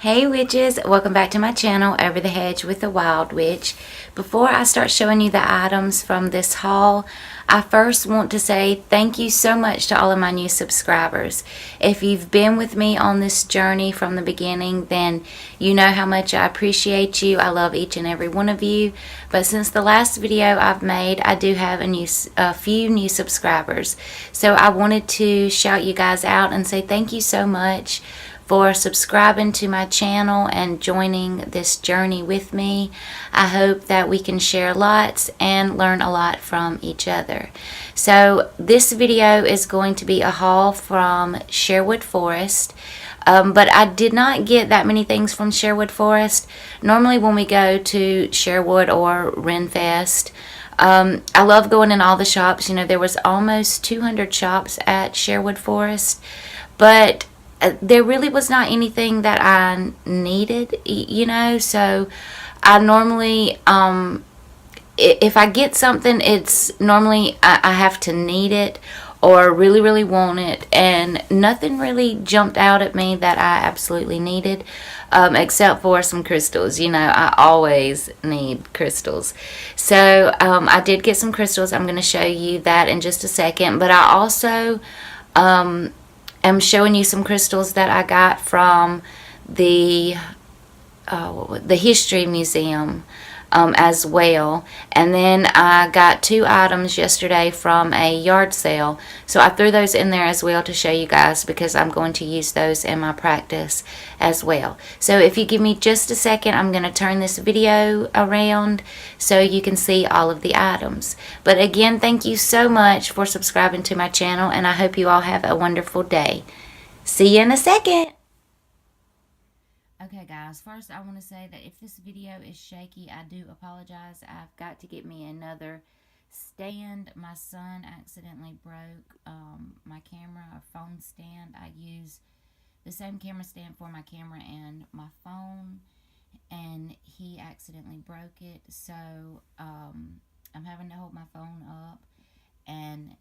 Hey witches, welcome back to my channel, Over the Hedge with the Wyld Witch. Before I start showing you the items from this haul, I first want to say thank you so much to all of my new subscribers. If you've been with me on this journey from the beginning, then you know how much I appreciate you. I love each and every one of you. But since the last video I've made, I do have a few new subscribers. So I wanted to shout you guys out and say thank you so much for subscribing to my channel and joining this journey with me. I hope that we can share lots and learn a lot from each other. So this video is going to be a haul from Sherwood Forest. But I did not get that many things from Sherwood Forest. Normally when we go to Sherwood or Renfest, I love going in all the shops. You know, there was almost 200 shops at Sherwood Forest, but there really was not anything that I needed, you know, so I normally, if I get something, it's normally I have to need it or really, really want it, and nothing really jumped out at me that I absolutely needed, except for some crystals. You know, I always need crystals. So I did get some crystals. I'm going to show you that in just a second, but I also I'm showing you some crystals that I got from the History Museum as well. And then I got 2 items yesterday from a yard sale. So I threw those in there as well to show you guys because I'm going to use those in my practice as well. So if you give me just a second, I'm going to turn this video around so you can see all of the items. But again, thank you so much for subscribing to my channel, and I hope you all have a wonderful day. See you in a second. Okay guys, first I want to say that if this video is shaky, I do apologize. I've got to get me another stand. My son accidentally broke my camera, a phone stand. I use the same camera stand for my camera and my phone, and he accidentally broke it. So I'm having to hold my phone up and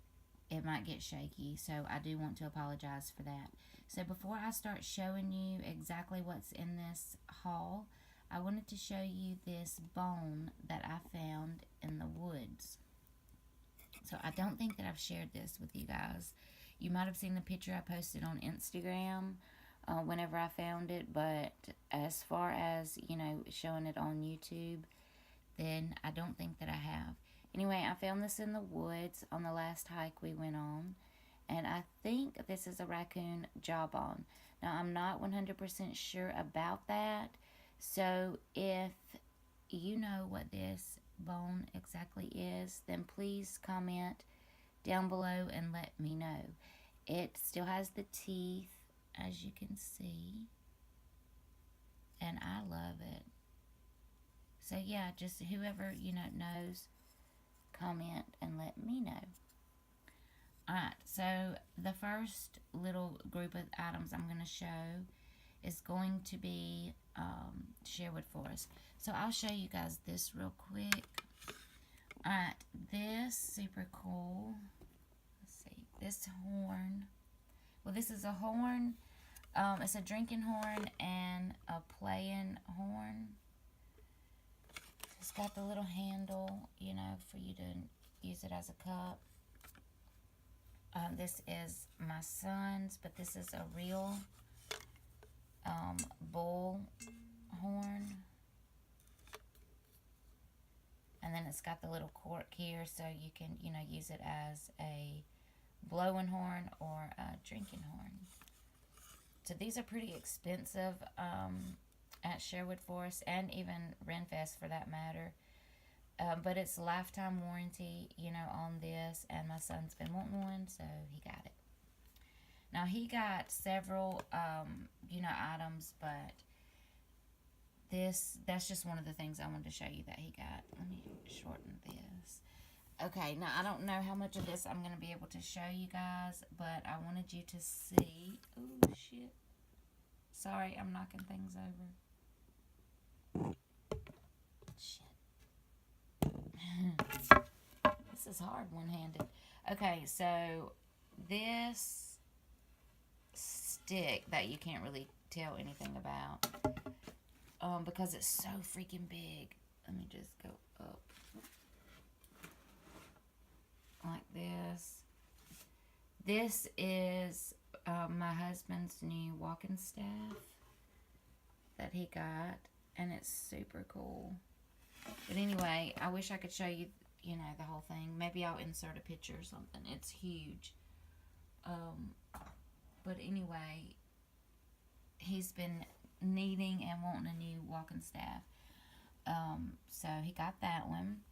it might get shaky, so I do want to apologize for that. So before I start showing you exactly what's in this haul, I wanted to show you this bone that I found in the woods. So I don't think that I've shared this with you guys. You might have seen the picture I posted on Instagram whenever I found it, but as far as, you know, showing it on YouTube, then I don't think that I have. Anyway, I found this in the woods on the last hike we went on, and I think this is a raccoon jawbone. Now, I'm not 100% sure about that, so if you know what this bone exactly is, then please comment down below and let me know. It still has the teeth, as you can see, and I love it. So yeah, just whoever, you know, knows, comment and let me know. Alright, so the first little group of items I'm going to show is going to be Sherwood Forest. So I'll show you guys this real quick. Alright, this super cool. Let's see, this horn. Well, this is a horn. It's a drinking horn and a playing horn. It's got the little handle, you know, for you to use it as a cup. This is my son's, but this is a real bull horn. And then it's got the little cork here, so you can, you know, use it as a blowing horn or a drinking horn. So these are pretty expensive at Sherwood Forest and even Renfest for that matter. But it's lifetime warranty, you know, on this, and my son's been wanting one, so he got it. Now, he got several, you know, items, but that's just one of the things I wanted to show you that he got. Let me shorten this. Okay, now, I don't know how much of this I'm going to be able to show you guys, but I wanted you to see. Oh, shit. Sorry, I'm knocking things over. Shit. This is hard one-handed. Okay, so this stick that you can't really tell anything about. Because it's so freaking big. Let me just go up. Like this. This is my husband's new walking staff that he got. And it's super cool. But anyway, I wish I could show you, you know, the whole thing. Maybe I'll insert a picture or something. It's huge. But anyway, he's been needing and wanting a new walking staff. So he got that one.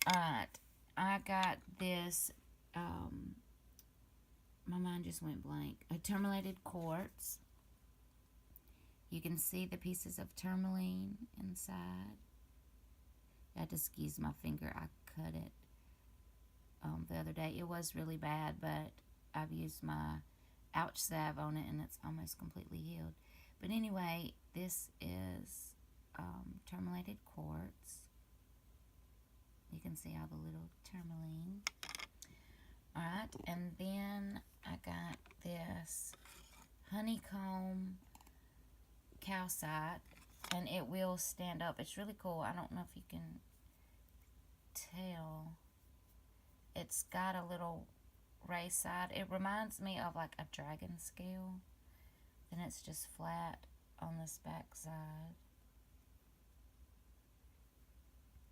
Alright, I got this, my mind just went blank. A tourmalated quartz. You can see the pieces of tourmaline inside. I had to squeeze my finger. I cut it the other day. It was really bad, but I've used my ouch salve on it and it's almost completely healed. But anyway, this is tourmalated quartz. You can see all the little tourmaline. Alright, and then I got this honeycomb calcite, and it will stand up. It's really cool. I don't know if you can tell. It's got a little raised side. It reminds me of like a dragon scale. Then it's just flat on this back side.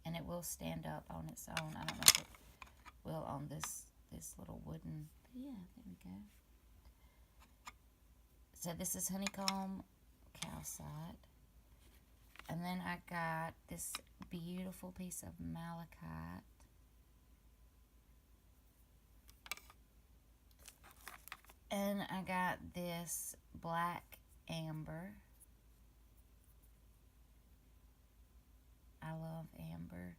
And it will stand up on its own. I don't know if it will on this little wooden. Yeah, there we go. So this is honeycomb calcite. And then I got this beautiful piece of malachite. And I got this black amber. I love amber.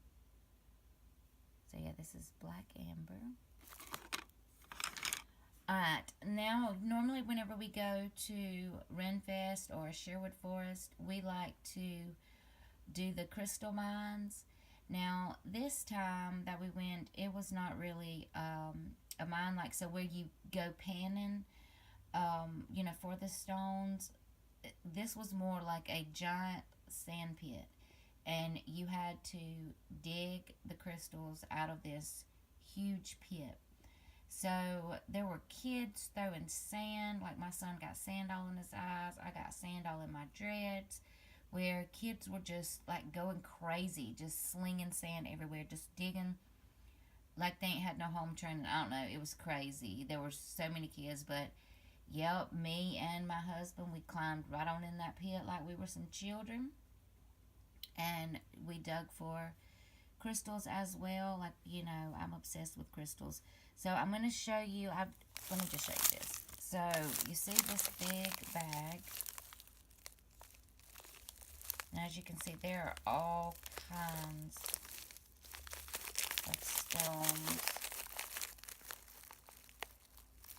So yeah, this is black amber. Alright, now normally whenever we go to Renfest or Sherwood Forest, we like to do the crystal mines. Now this time that we went, it was not really a mine like so where you go panning, you know, for the stones. This was more like a giant sand pit, and you had to dig the crystals out of this huge pit. So there were kids throwing sand, like my son got sand all in his eyes, I got sand all in my dreads, where kids were just like going crazy, just slinging sand everywhere, just digging like they ain't had no home training. I don't know, it was crazy. There were so many kids, but yep, me and my husband, we climbed right on in that pit like we were some children, and we dug for crystals as well. Like, you know, I'm obsessed with crystals. So I'm going to show you, let me just show you this. So you see this big bag. Now as you can see, there are all kinds of stones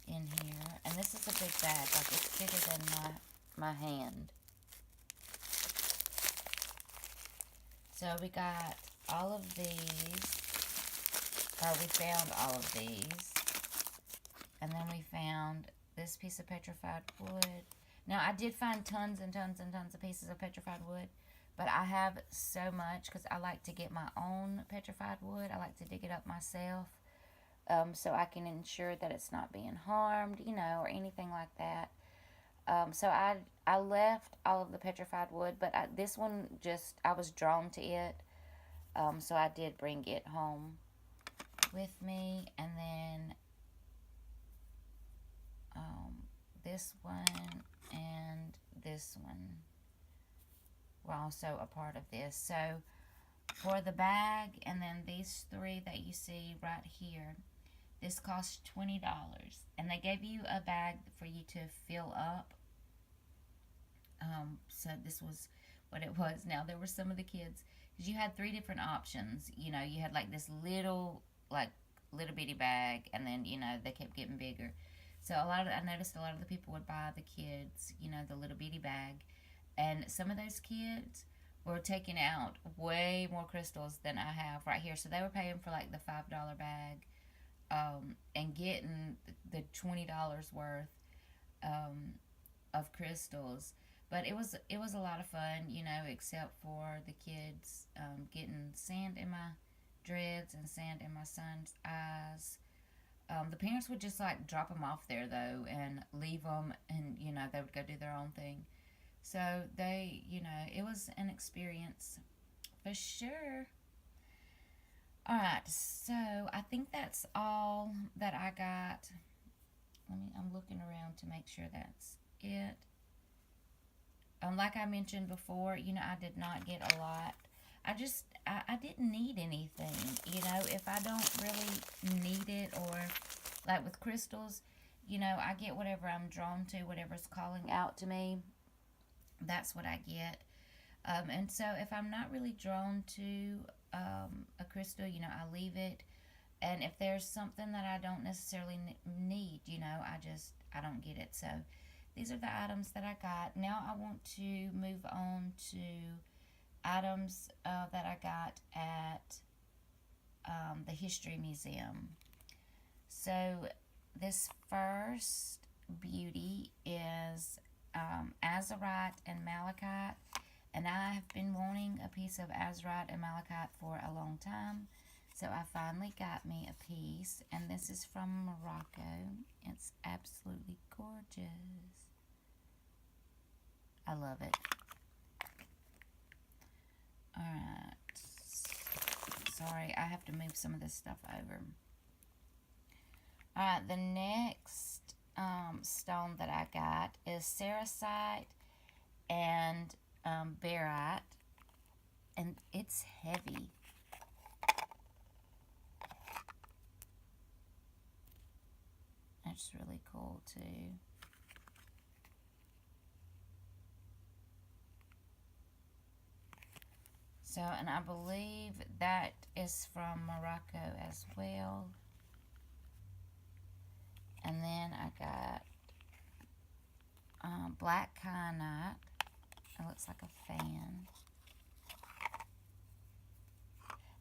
in here. And this is a big bag, like it's bigger than my hand. So we got all of these. We found all of these. And then we found this piece of petrified wood. Now, I did find tons and tons and tons of pieces of petrified wood. But I have so much because I like to get my own petrified wood. I like to dig it up myself. So I can ensure that it's not being harmed, you know, or anything like that. So I left all of the petrified wood. But this one just, I was drawn to it. So I did bring it home with me. And then this one and this one were also a part of this. So for the bag and then these three that you see right here, this cost $20. And they gave you a bag for you to fill up. So this was what it was. Now there were some of the kids, because you had three different options. You know, you had like this little bitty bag, and then, you know, they kept getting bigger. So I noticed a lot of the people would buy the kids, you know, the little bitty bag. And some of those kids were taking out way more crystals than I have right here. So they were paying for like the $5 bag and getting the $20 worth of crystals. But it was a lot of fun, you know, except for the kids getting sand in my dreads and sand in my son's eyes. The parents would just like drop them off there though and leave them, and you know they would go do their own thing. So they, you know, it was an experience for sure. All right, so I think that's all that I got. I'm looking around to make sure that's it. Like I mentioned before, you know, I did not get a lot. I didn't need anything. You know, if I don't really need it, or like with crystals, you know, I get whatever I'm drawn to, whatever's calling out to me. That's what I get. And so if I'm not really drawn to a crystal, you know, I leave it. And if there's something that I don't necessarily need, you know, I don't get it. So these are the items that I got. Now I want to move on to items that I got at the History Museum. So this first beauty is azurite and malachite, and I have been wanting a piece of azurite and malachite for a long time, so I finally got me a piece, and this is from Morocco. It's absolutely gorgeous. I love it. Alright, sorry, I have to move some of this stuff over. Alright, the next stone that I got is saracite and barite, and it's heavy. That's really cool too. So, and I believe that is from Morocco as well. And then I got black kyanite. It looks like a fan.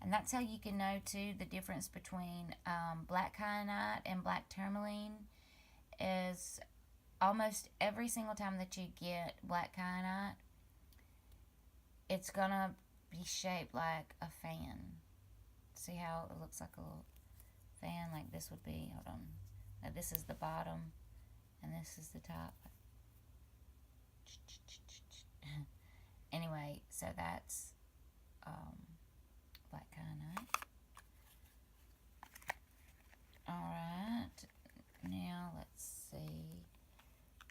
And that's how you can know too the difference between black kyanite and black tourmaline is almost every single time that you get black kyanite, it's gonna be shaped like a fan. See how it looks like a little fan? Like this would be, hold on. Now this is the bottom and this is the top. Anyway, so that's black kyanite. Alright, now let's see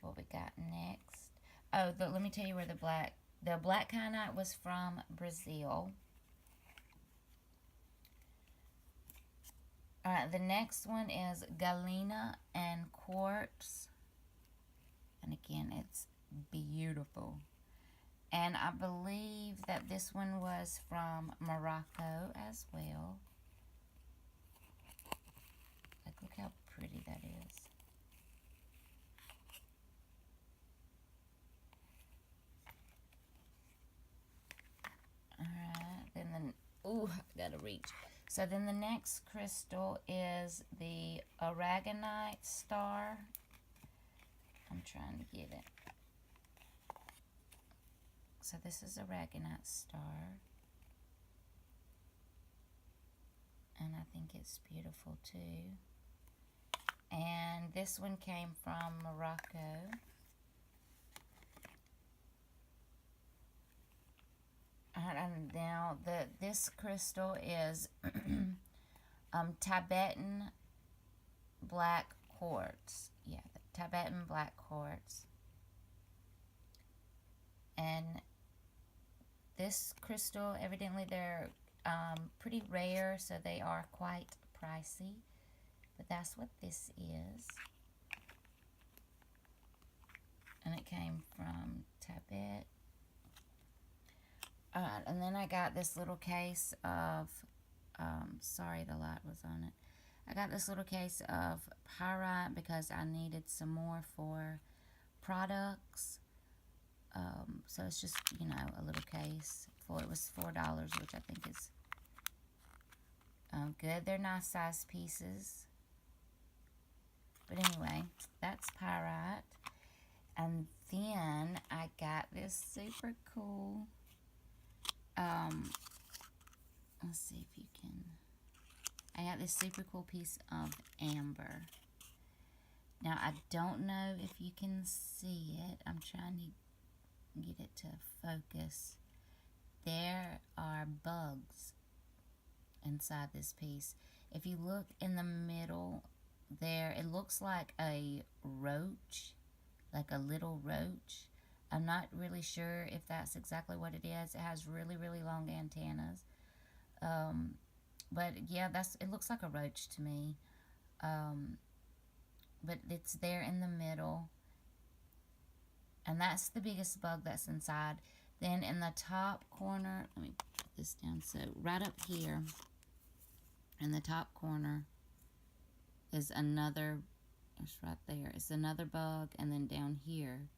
what we got next. Oh, let me tell you where the black kyanite was from Brazil. Alright, the next one is galena and quartz. And again, it's beautiful. And I believe that this one was from Morocco as well. Like, look how pretty that is. Alright, then ooh, I gotta reach. So then the next crystal is the aragonite star. I'm trying to get it. So this is aragonite star. And I think it's beautiful too. And this one came from Morocco. And now this crystal is Tibetan black quartz. Yeah, Tibetan black quartz. And this crystal, evidently they're pretty rare, so they are quite pricey. But that's what this is. And it came from Tibet. Alright, and then I got this little case of, sorry the light was on it. I got this little case of pyrite because I needed some more for products. So it's just, you know, a little case. It was $4, which I think is good. They're nice size pieces. But anyway, that's pyrite. And then I got this super cool, let's see if you can, I got this super cool piece of amber. Now, I don't know if you can see it. I'm trying to get it to focus. There are bugs inside this piece. If you look in the middle there, it looks like a roach, like a little roach. I'm not really sure if that's exactly what it is. It has really, really long antennas. But yeah, it looks like a roach to me. But it's there in the middle. And that's the biggest bug that's inside. Then in the top corner, let me put this down. So right up here in the top corner is another, it's right there. It's another bug. And then down here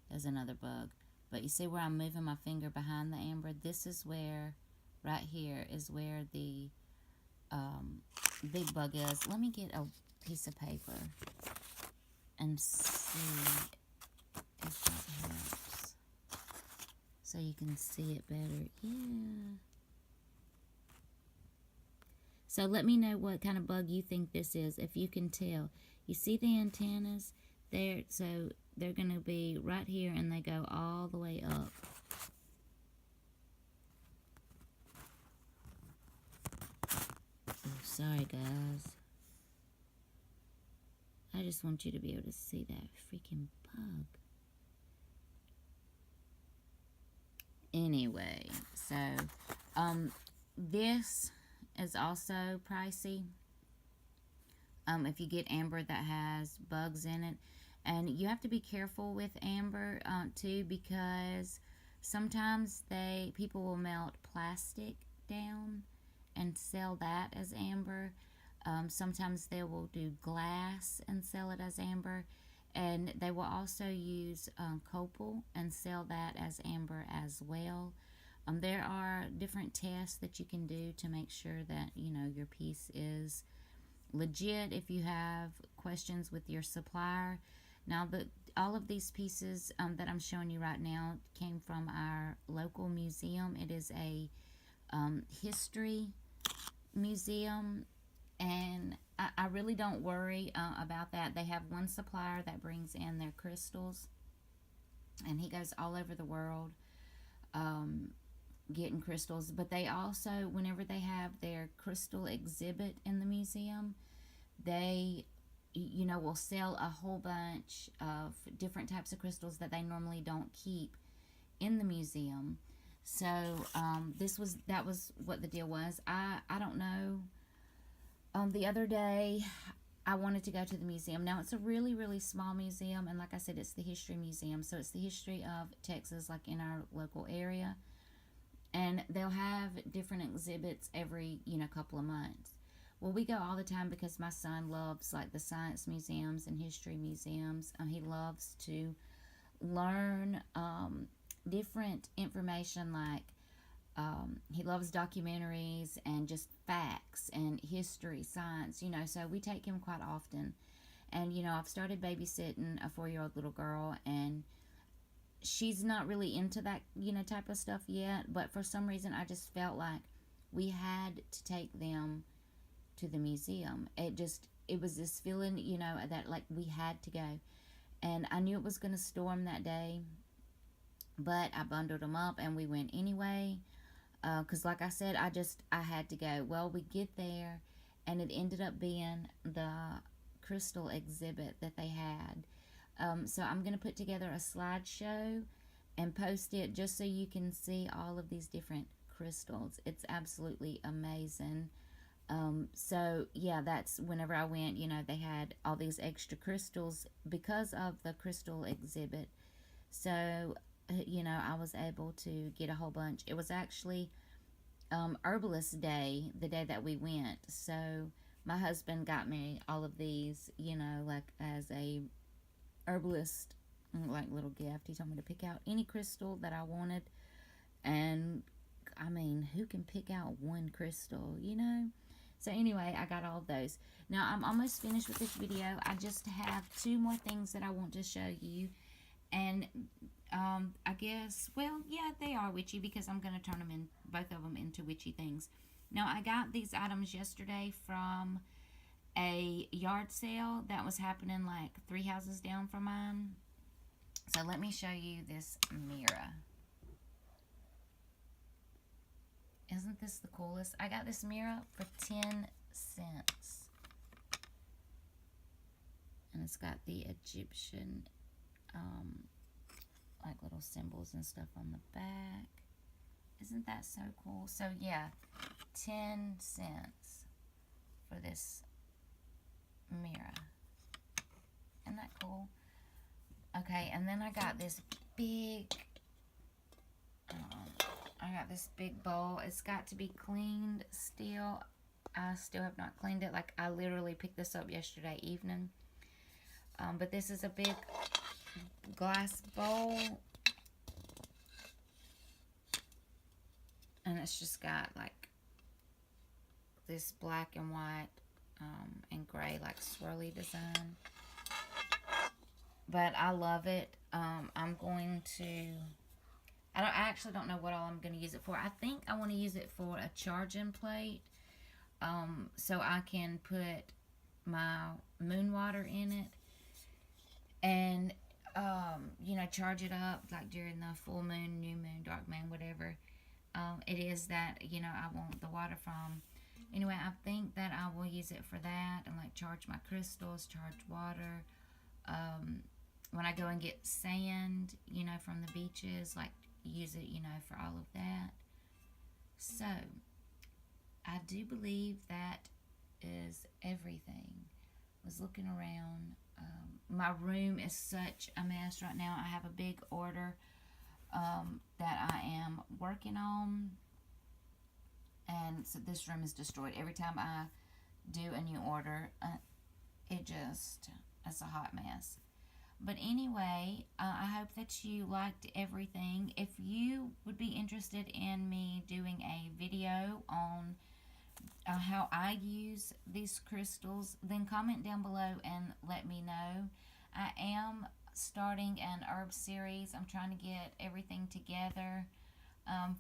is another bug. But you see where I'm moving my finger behind the amber? This is where, right here is where the big bug is. Let me get a piece of paper and see if that helps, so you can see it better. Yeah. So let me know what kind of bug you think this is, if you can tell. You see the antennas there? So they're going to be right here, and they go all the way up. Oh, sorry, guys. I just want you to be able to see that freaking bug. Anyway, so this is also pricey. If you get amber that has bugs in it, and you have to be careful with amber too, because sometimes people will melt plastic down and sell that as amber. Sometimes they will do glass and sell it as amber, and they will also use copal and sell that as amber as well. There are different tests that you can do to make sure that your piece is legit. If you have questions with your supplier, now all of these pieces that I'm showing you right now came from our local museum. It is a history museum. And I really don't worry about that. They have one supplier that brings in their crystals, and he goes all over the world getting crystals. But they also, whenever they have their crystal exhibit in the museum, they will sell a whole bunch of different types of crystals that they normally don't keep in the museum. So that was what the deal was. I don't know. The other day, I wanted to go to the museum. Now, it's a really, really small museum, and like I said, it's the history museum. So it's the history of Texas, like in our local area. And they'll have different exhibits every, couple of months. Well, we go all the time because my son loves, like, the science museums and history museums. He loves to learn different information, like, he loves documentaries and just facts and history, science, so we take him quite often. And, I've started babysitting a 4-year-old little girl, and she's not really into that, type of stuff yet. But for some reason, I just felt like we had to take them to the museum. It was this feeling, that like we had to go. And I knew it was going to storm that day, but I bundled them up and we went anyway. Because like I said, I had to go. Well, we get there, and it ended up being the crystal exhibit that they had. So I'm going to put together a slideshow and post it just so you can see all of these different crystals. It's absolutely amazing. So yeah, that's whenever I went, they had all these extra crystals because of the crystal exhibit. So I was able to get a whole bunch. It was actually Herbalist Day, the day that we went. So my husband got me all of these, like as a herbalist, like little gift. He told me to pick out any crystal that I wanted. And I mean, who can pick out one crystal, So anyway, I got all of those. Now I'm almost finished with this video. I just have 2 more things that I want to show you. And I guess, well, yeah, they are witchy because I'm going to turn them in, both of them, into witchy things. Now, I got these items yesterday from a yard sale that was happening like 3 houses down from mine. So let me show you this mirror. Isn't this the coolest? I got this mirror for 10 cents. And it's got the Egyptian, like little symbols and stuff on the back. Isn't that so cool? So yeah, 10 cents for this mirror. Isn't that cool? Okay, and then I got this big, bowl. It's got to be cleaned still. I still have not cleaned it. Like, I literally picked this up yesterday evening. But this is a big glass bowl. And it's just got, like, this black and white and gray, like, swirly design. But I love it. I'm going to... I actually don't know what all I'm going to use it for. I think I want to use it for a charging plate. So I can put my moon water in it. And, you know, charge it up, like, during the full moon, new moon, dark moon, whatever it is that, you know, I want the water from. Anyway, I think that I will use it for that, and, like, charge my crystals, charge water. When I go and get sand, you know, from the beaches, like, use it, you know, for all of that. So, I do believe that is everything. I was looking around. My room is such a mess right now. I have a big order that I am working on. And so this room is destroyed. Every time I do a new order, it's a hot mess. But anyway, I hope that you liked everything. If you would be interested in me doing a video on how I use these crystals, then comment down below and let me know. I am starting an herb series. I'm trying to get everything together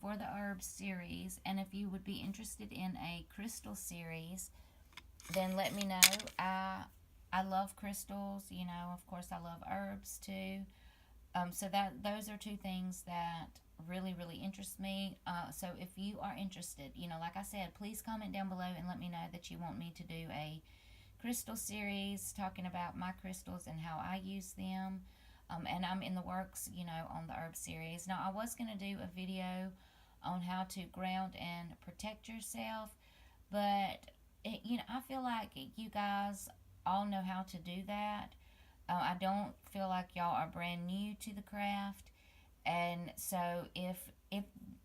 for the herb series. And if you would be interested in a crystal series, then let me know. I love crystals, you know. Of course, I love herbs too. So those are two things that really, really interest me. So if you are interested, you know, like I said, please comment down below and let me know that you want me to do a crystal series talking about my crystals and how I use them. And I'm in the works, you know, on the herb series. Now, I was going to do a video on how to ground and protect yourself, but you know, I feel like you guys all know how to do that. I don't feel like y'all are brand new to the craft. And so if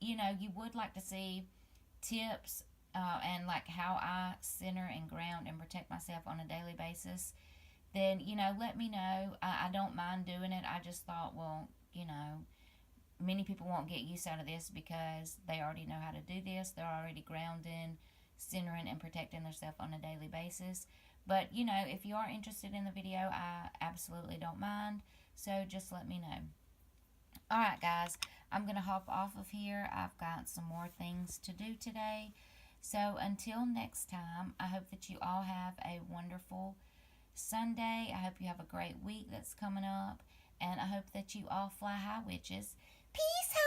you know, you would like to see tips and like how I center and ground and protect myself on a daily basis, then, you know, let me know. I don't mind doing it. I just thought, well, you know, many people won't get use out of this because they already know how to do this. They're already grounding, centering, and protecting themselves on a daily basis. But, you know, if you are interested in the video, I absolutely don't mind. So just let me know. Alright, guys, I'm going to hop off of here. I've got some more things to do today. So until next time, I hope that you all have a wonderful Sunday. I hope you have a great week that's coming up. And I hope that you all fly high, witches. Peace.